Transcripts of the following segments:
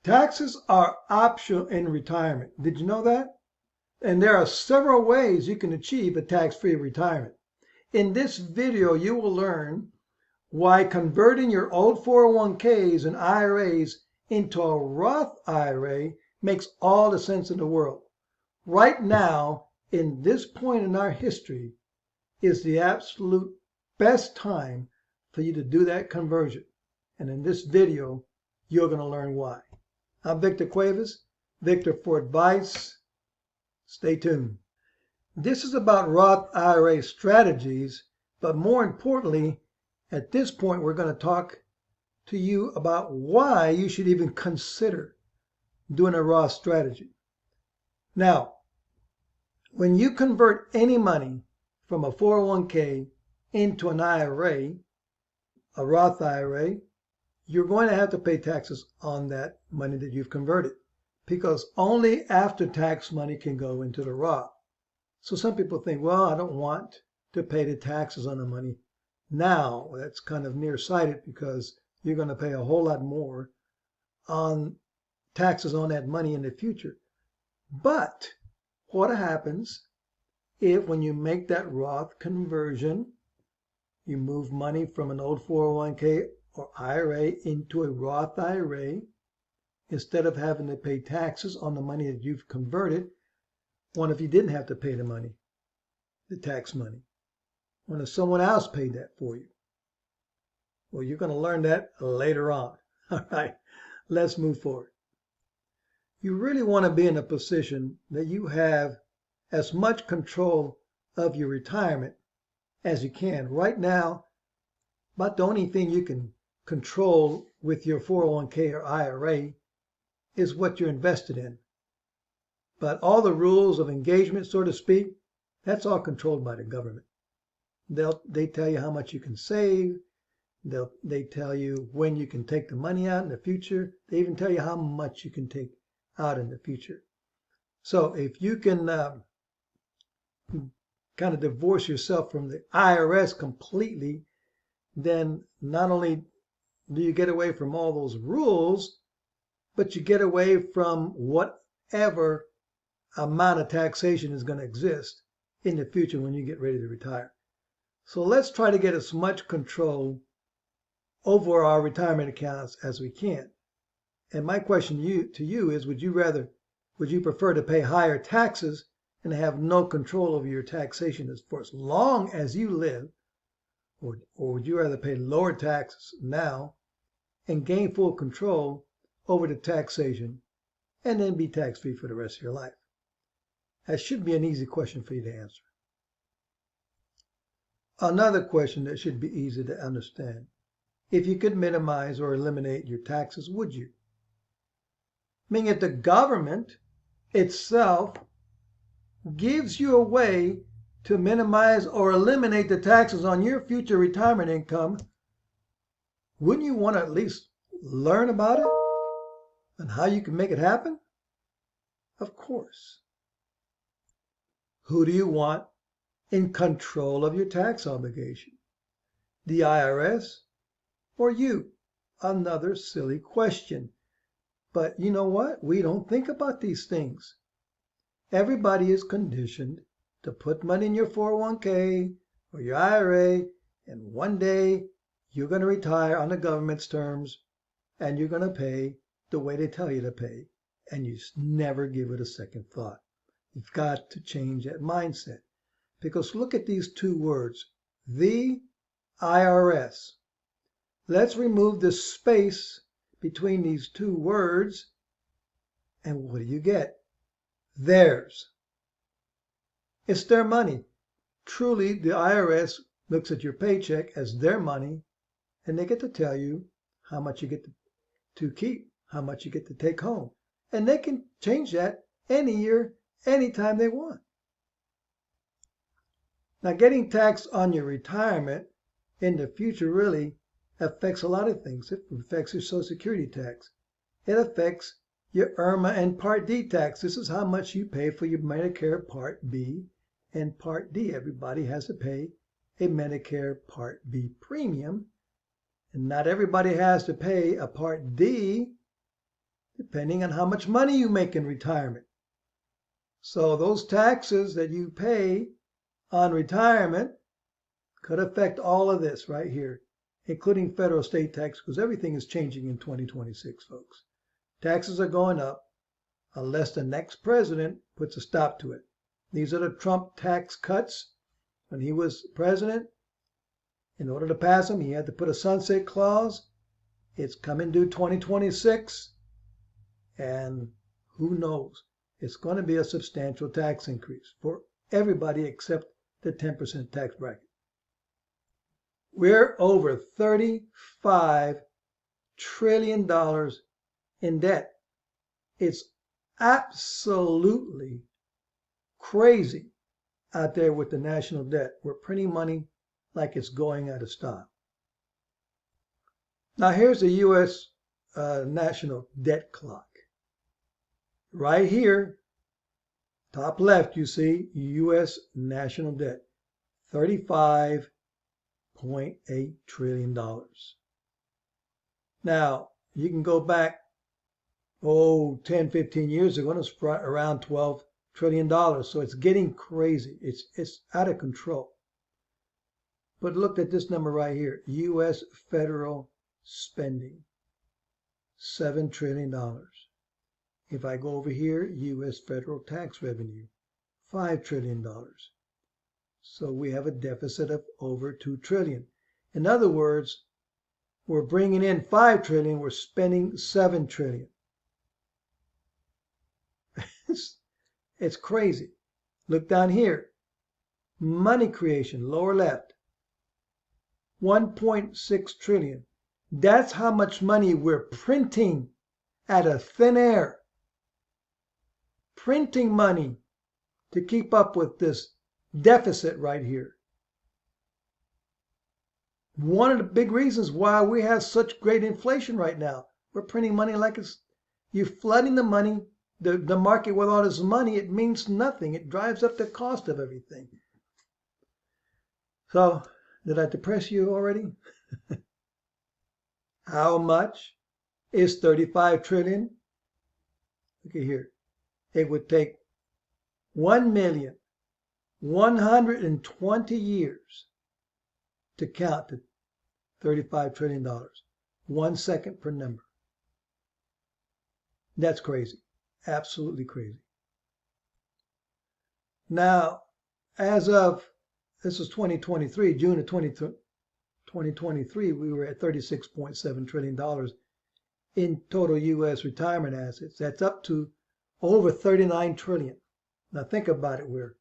Taxes are optional in retirement. Did you know that? And there are several ways you can achieve a tax-free retirement. In this video, you will learn why converting your old 401ks and IRAs into a Roth IRA makes all the sense in the world. Right now, in this point in our history, is the absolute best time for you to do that conversion. And in this video, you're going to learn why. I'm Victor Cuevas, Victor for Advice. Stay tuned. This is about Roth IRA strategies, but more importantly, at this point, we're going to talk to you about why you should even consider doing a Roth strategy. Now, when you convert any money from a 401k into an IRA, a Roth IRA, you're going to have to pay taxes on that money that you've converted, because only after-tax money can go into the Roth. So some people think, well, I don't want to pay the taxes on the money now. That's kind of nearsighted because you're going to pay a whole lot more on taxes on that money in the future. But what happens if when you make that Roth conversion, you move money from an old 401k or IRA into a Roth IRA, instead of having to pay taxes on the money that you've converted? What if you didn't have to pay the money, the tax money? What if someone else paid that for you? Well, you're going to learn that later on. All right, let's move forward. You really want to be in a position that you have as much control of your retirement as you can. Right now, about the only thing you can control with your 401k or IRA is what you're invested in. But all the rules of engagement, so to speak, that's all controlled by the government. They tell you how much you can save. They tell you when you can take the money out in the future. They even tell you how much you can take out in the future. So if you can kind of divorce yourself from the IRS completely, then not only do you get away from all those rules, but you get away from whatever amount of taxation is going to exist in the future when you get ready to retire. So let's try to get as much control over our retirement accounts as we can. And my question to you is, would you prefer to pay higher taxes and have no control over your taxation for as long as you live, or would you rather pay lower taxes now and gain full control over the taxation and then be tax-free for the rest of your life? That should be an easy question for you to answer. Another question that should be easy to understand: if you could minimize or eliminate your taxes, would you? Meaning, if the government itself gives you a way to minimize or eliminate the taxes on your future retirement income, wouldn't you want to at least learn about it and how you can make it happen? Of course. Who do you want in control of your tax obligation? The IRS or you? Another silly question. But you know what? We don't think about these things. Everybody is conditioned to put money in your 401k or your IRA, and one day you're going to retire on the government's terms, and you're going to pay the way they tell you to pay, and you never give it a second thought. You've got to change that mindset, because look at these two words, the IRS. Let's remove the space between these two words, and what do you get? Theirs. It's their money. Truly, the IRS looks at your paycheck as their money, and they get to tell you how much you get to keep, how much you get to take home. And they can change that any year, anytime they want. Now, getting taxed on your retirement in the future really affects a lot of things. It affects your Social Security tax. It affects your IRMA and Part D tax. This is how much you pay for your Medicare Part B and Part D. Everybody has to pay a Medicare Part B premium, and not everybody has to pay a Part D. The depending on how much money you make in retirement. So those taxes that you pay on retirement could affect all of this right here, including federal state tax, because everything is changing in 2026, folks. Taxes are going up unless the next president puts a stop to it. These are the Trump tax cuts. When he was president, in order to pass them, he had to put a sunset clause. It's coming due 2026, and who knows? It's going to be a substantial tax increase for everybody except the 10% tax bracket. We're over $35 trillion in debt. It's absolutely crazy out there with the national debt. We're printing money like it's going out of style. Now here's the U.S. national debt clock. Right here, top left, you see U.S. national debt, $35.8 trillion. Now, you can go back, 10, 15 years ago, and it's around $12 trillion. So it's getting crazy. It's out of control. But look at this number right here, U.S. federal spending, $7 trillion. If I go over here, U.S. federal tax revenue, $5 trillion. So we have a deficit of over $2 trillion. In other words, we're bringing in $5 trillion, we're spending $7 trillion. It's crazy. Look down here. Money creation, lower left, $1.6 trillion. That's how much money we're printing out of thin air. Printing money to keep up with this deficit right here. One of the big reasons why we have such great inflation right now. We're printing money like you're flooding the money, the market with all this money. It means nothing. It drives up the cost of everything. So, did I depress you already? How much is 35 trillion? Look at here. It would take 1,120 years to count to $35 trillion. 1 second per number. That's crazy. Absolutely crazy. Now, as of, this is 2023, June of 2023, we were at $36.7 trillion in total U.S. retirement assets. That's up to over $39 trillion. Now think about it. We're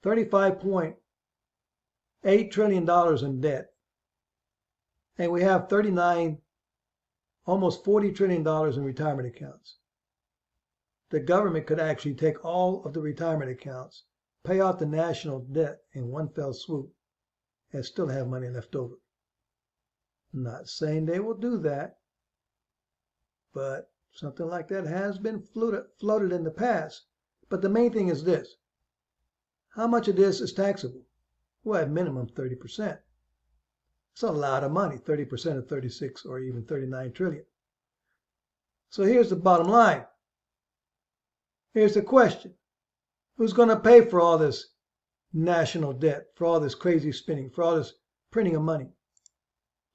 $35.8 trillion in debt. And we have almost $40 trillion in retirement accounts. The government could actually take all of the retirement accounts, pay off the national debt in one fell swoop, and still have money left over. I'm not saying they will do that, but something like that has been floated in the past. But the main thing is this. How much of this is taxable? Well, at minimum 30%. It's a lot of money, 30% of 36 or even 39 trillion. So here's the bottom line. Here's the question. Who's going to pay for all this national debt, for all this crazy spending, for all this printing of money?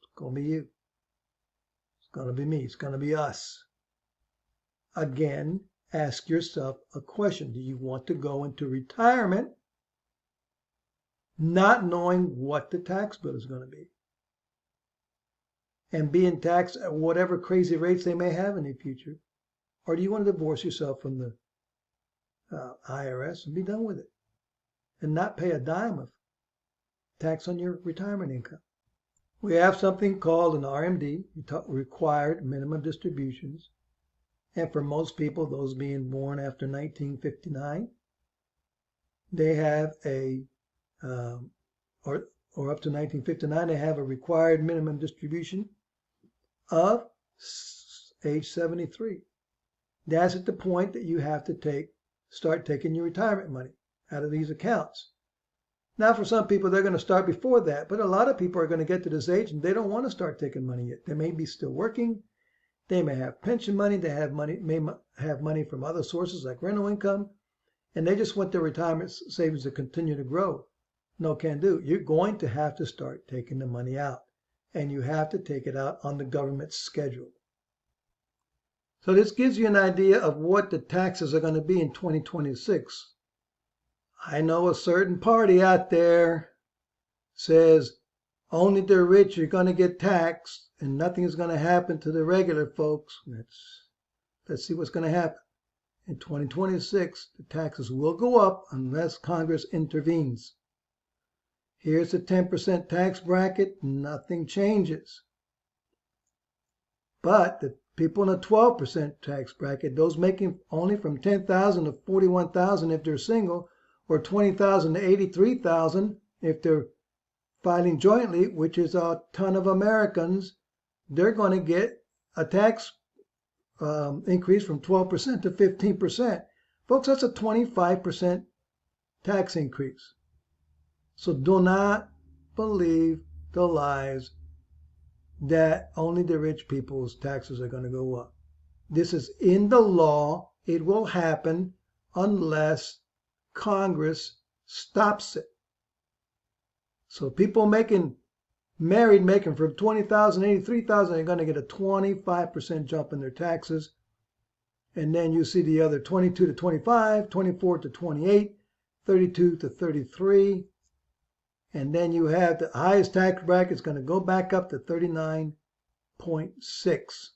It's going to be you. It's going to be me. It's going to be us. Again, ask yourself a question. Do you want to go into retirement not knowing what the tax bill is going to be and being taxed at whatever crazy rates they may have in the future? Or do you want to divorce yourself from the IRS and be done with it and not pay a dime of tax on your retirement income? We have something called an RMD, required minimum distributions. And for most people, those being born after 1959, they have or up to 1959, they have a required minimum distribution of age 73. That's at the point that you have to start taking your retirement money out of these accounts. Now, for some people, they're going to start before that, but a lot of people are going to get to this age and they don't want to start taking money yet. They may be still working They may have pension money, may have money from other sources like rental income, and they just want their retirement savings to continue to grow. No can do. You're going to have to start taking the money out, and you have to take it out on the government schedule. So this gives you an idea of what the taxes are going to be in 2026. I know a certain party out there says only the rich are going to get taxed and nothing is going to happen to the regular folks. Let's see what's going to happen. In 2026, the taxes will go up unless Congress intervenes. Here's the 10% tax bracket. Nothing changes. But the people in the 12% tax bracket, those making only from $10,000 to $41,000 if they're single, or $20,000 to $83,000 if they're filing jointly, which is a ton of Americans, they're going to get a tax increase from 12% to 15%. Folks, that's a 25% tax increase. So do not believe the lies that only the rich people's taxes are going to go up. This is in the law. It will happen unless Congress stops it. So people married making from $20,000 to $83,000 are going to get a 25% jump in their taxes. And then you see the other 22 to 25, 24 to 28, 32 to 33. And then you have the highest tax bracket is going to go back up to 39.6.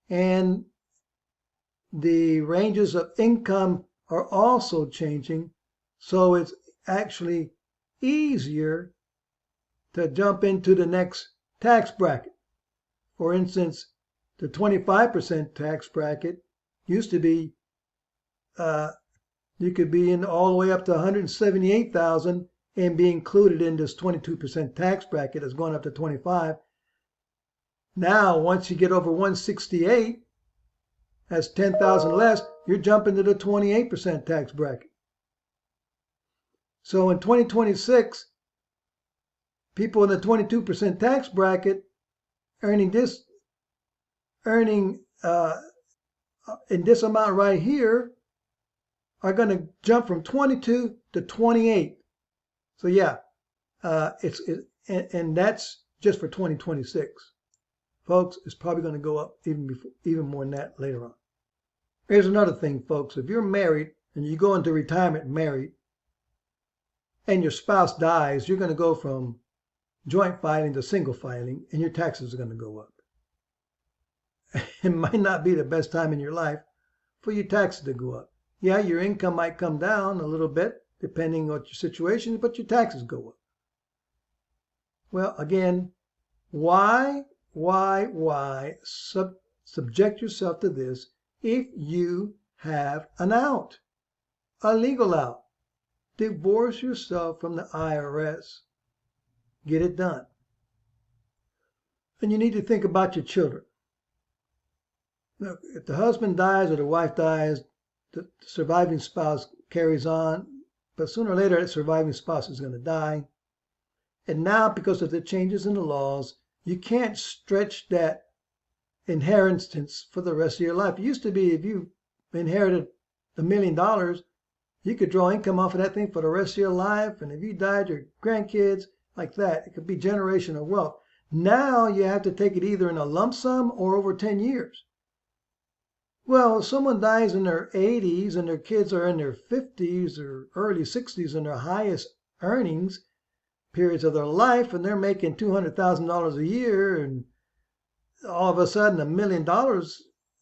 And the ranges of income are also changing. So it's actually easier to jump into the next tax bracket. For instance, the 25% tax bracket used to be, you could be in all the way up to $178,000 and be included in this 22% tax bracket that's going up to 25. Now, once you get over 168, that's 10,000 less, you're jumping to the 28% tax bracket. So in 2026, people in the 22% tax bracket earning in this amount right here are going to jump from 22 to 28. So yeah, and that's just for 2026. Folks, it's probably going to go up even more than that later on. Here's another thing, folks. If you're married and you go into retirement married and your spouse dies, you're going to go from joint filing to single filing, and your taxes are going to go up. It might not be the best time in your life for your taxes to go up. Yeah, your income might come down a little bit, depending on your situation, but your taxes go up. Well, again, why subject yourself to this if you have an out, a legal out? Divorce yourself from the IRS. Get it done. And you need to think about your children. Look, if the husband dies or the wife dies, the surviving spouse carries on, but sooner or later that surviving spouse is going to die. And now, because of the changes in the laws, you can't stretch that inheritance for the rest of your life. It used to be if you inherited $1 million, you could draw income off of that thing for the rest of your life. And if you died, your grandkids, like that, it could be generational wealth. Now you have to take it either in a lump sum or over 10 years. Well, if someone dies in their 80s and their kids are in their 50s or early 60s in their highest earnings periods of their life, and they're making $200,000 a year, and all of a sudden $1 million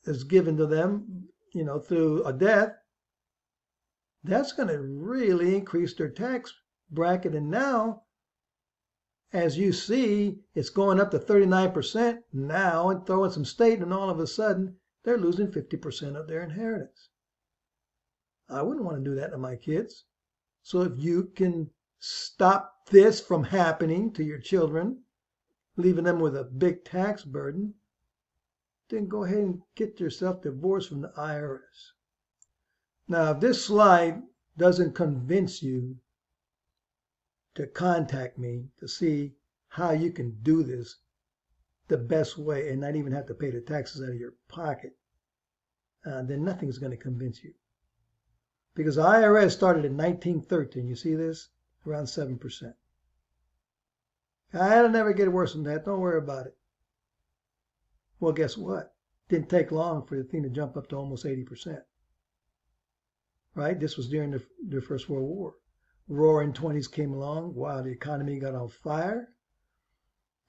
is given to them, through a death, that's going to really increase their tax bracket. And now, as you see, it's going up to 39% now and throwing some state, and all of a sudden they're losing 50% of their inheritance. I wouldn't want to do that to my kids. So if you can stop this from happening to your children, leaving them with a big tax burden, then go ahead and get yourself divorced from the IRS. Now, if this slide doesn't convince you to contact me to see how you can do this, the best way and not even have to pay the taxes out of your pocket, then nothing's going to convince you. Because the IRS started in 1913. You see this? Around 7%. It'll never get worse than that. Don't worry about it. Well, guess what? Didn't take long for the thing to jump up to almost 80%. Right? This was during the First World War. Roaring 20s came along. Wow, the economy got on fire.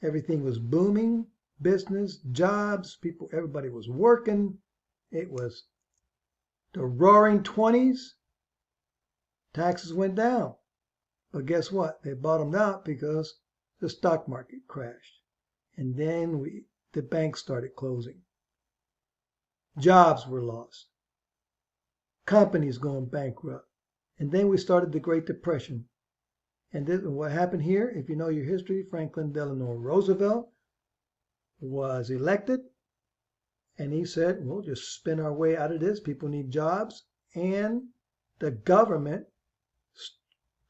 Everything was booming. Business, jobs, people, everybody was working. It was the roaring 20s. Taxes went down. But guess what? They bottomed out because the stock market crashed. And then the banks started closing. Jobs were lost. Companies going bankrupt. And then we started the Great Depression. And what happened here, if you know your history, Franklin Delano Roosevelt was elected. And he said, we'll just spin our way out of this. People need jobs. And the government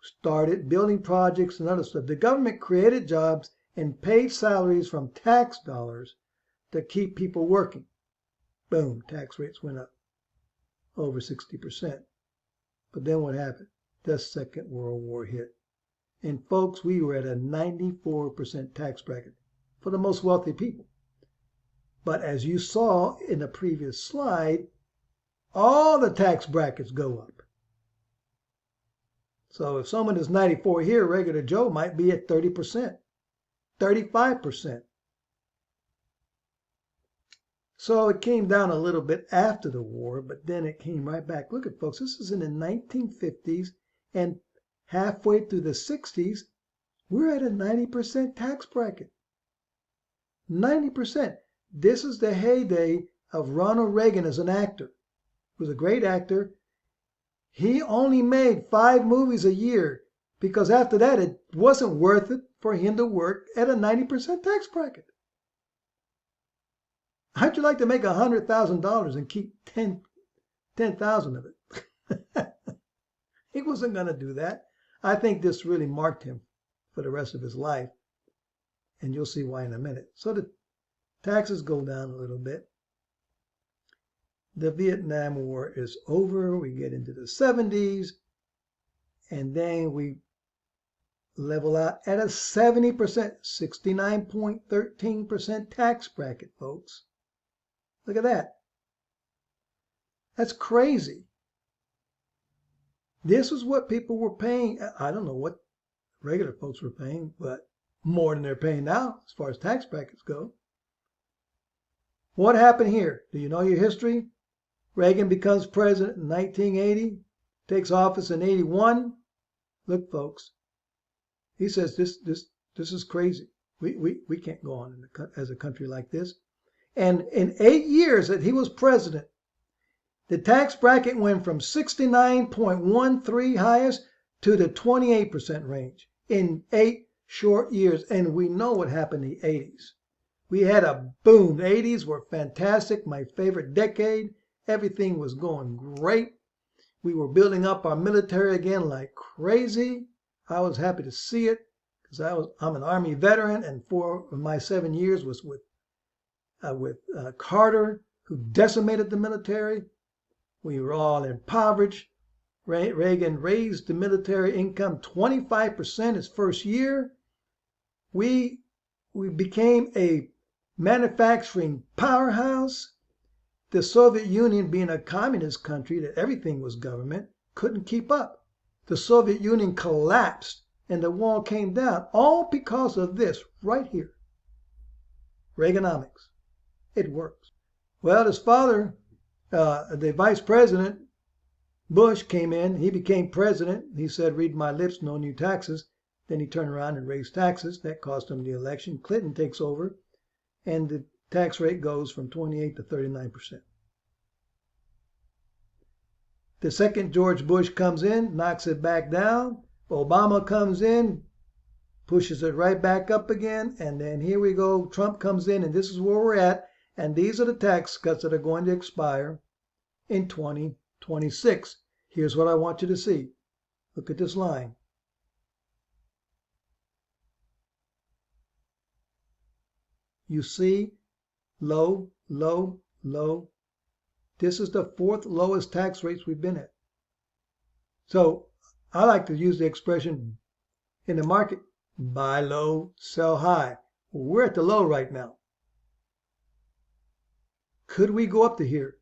started building projects and other stuff. The government created jobs and paid salaries from tax dollars to keep people working. Boom, tax rates went up over 60%. But then what happened? The Second World War hit. And folks, we were at a 94% tax bracket for the most wealthy people. But as you saw in the previous slide, all the tax brackets go up. So if someone is 94 here, regular Joe might be at 30%, 35%. So it came down a little bit after the war, but then it came right back. Look at folks, this is in the 1950s, and halfway through the 60s, we're at a 90% tax bracket. 90%. This is the heyday of Ronald Reagan as an actor. He was a great actor. He only made 5 movies a year because after that, it wasn't worth it for him to work at a 90% tax bracket. How'd you like to make $100,000 and keep 10,000 of it? He wasn't going to do that. I think this really marked him for the rest of his life. And you'll see why in a minute. So the taxes go down a little bit. The Vietnam War is over. We get into the 70s. And then we level out at a 70%, 69.13% tax bracket, folks. Look at that. That's crazy. This was what people were paying. I don't know what regular folks were paying, but more than they're paying now as far as tax brackets go. What happened here? Do you know your history? Reagan becomes president in 1980, takes office in 81. Look, folks, he says this is crazy. We can't go on as a country like this. And in 8 years that he was president, the tax bracket went from 69.13 highest to the 28% range in 8 short years. And we know what happened in the 80s. We had a boom. The 80s were fantastic, my favorite decade. Everything was going great. We were building up our military again like crazy. I was happy to see it because I'm an Army veteran, and 4 of my 7 years was with Carter, who decimated the military. We were all impoverished. Reagan raised the military income 25% his first year. We became a manufacturing powerhouse. The Soviet Union, being a communist country that everything was government, couldn't keep up. The Soviet Union collapsed and the wall came down, all because of this right here. Reaganomics. It works. Well, his father, the vice president, Bush, came in. He became president. He said, read my lips, no new taxes. Then he turned around and raised taxes. That cost him the election. Clinton takes over, and the tax rate goes from 28 to 39%. The second George Bush comes in, knocks it back down. Obama comes in, pushes it right back up again. And then here we go. Trump comes in, and this is where we're at. And these are the tax cuts that are going to expire in 2026. Here's what I want you to see. Look at this line. You see, low, low, low. This is the fourth lowest tax rates we've been at. So I like to use the expression in the market, buy low, sell high. Well, we're at the low right now. Could we go up to here?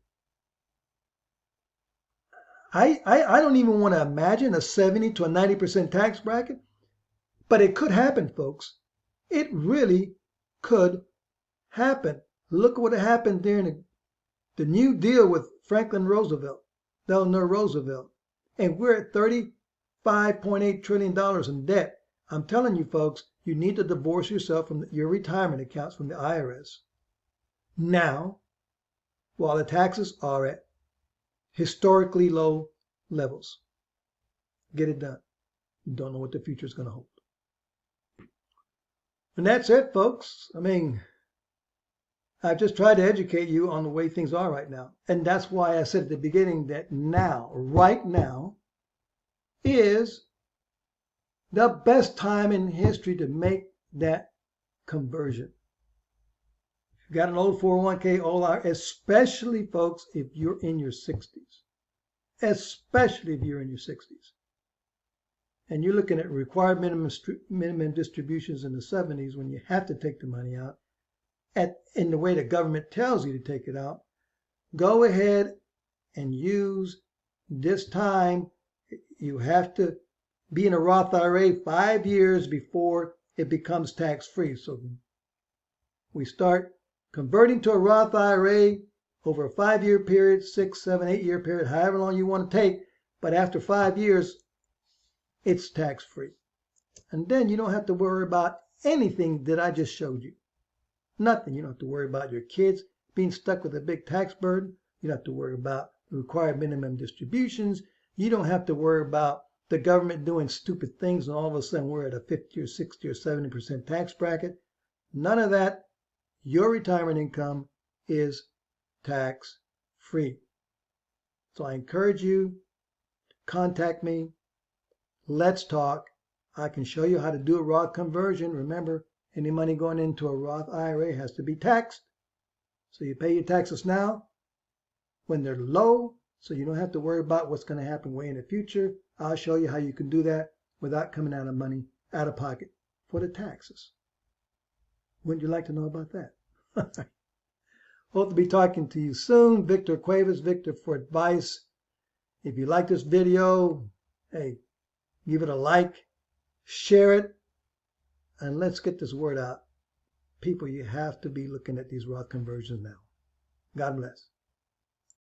I don't even want to imagine a 70 to a 90% tax bracket, but it could happen, folks. It really could happen. Look at what happened during the New Deal with Franklin Roosevelt, Eleanor Roosevelt, and we're at $35.8 trillion in debt. I'm telling you, folks, you need to divorce yourself from your retirement accounts from the IRS now, while the taxes are at historically low levels. Get it done. You don't know what the future is going to hold. And that's it, folks. I mean, I've just tried to educate you on the way things are right now. And that's why I said at the beginning that now, right now, is the best time in history to make that conversion. If you've got an old 401k, old IRA, especially, folks, if you're in your 60s. Especially if you're in your 60s. And you're looking at required minimum distributions in the 70s when you have to take the money out in the way the government tells you to take it out. Go ahead and use this time. You have to be in a Roth IRA 5 years before it becomes tax-free. So we start converting to a Roth IRA over a 5-year period, 6, 7, 8-year period, however long you want to take. But after 5 years, it's tax-free. And then you don't have to worry about anything that I just showed you. Nothing. You don't have to worry about your kids being stuck with a big tax burden. You don't have to worry about the required minimum distributions. You don't have to worry about the government doing stupid things and all of a sudden we're at a 50 or 60 or 70% tax bracket. None of that. Your retirement income is tax-free. So I encourage you to contact me. Let's talk. I can show you how to do a Roth conversion. Remember, any money going into a Roth IRA has to be taxed. So you pay your taxes now when they're low, so you don't have to worry about what's going to happen way in the future. I'll show you how you can do that without coming out of money, out of pocket for the taxes. Wouldn't you like to know about that? Hope to be talking to you soon. Victor Cuevas, Victor for Advice. If you like this video, hey, give it a like, share it, and let's get this word out. People, you have to be looking at these Roth conversions now. God bless.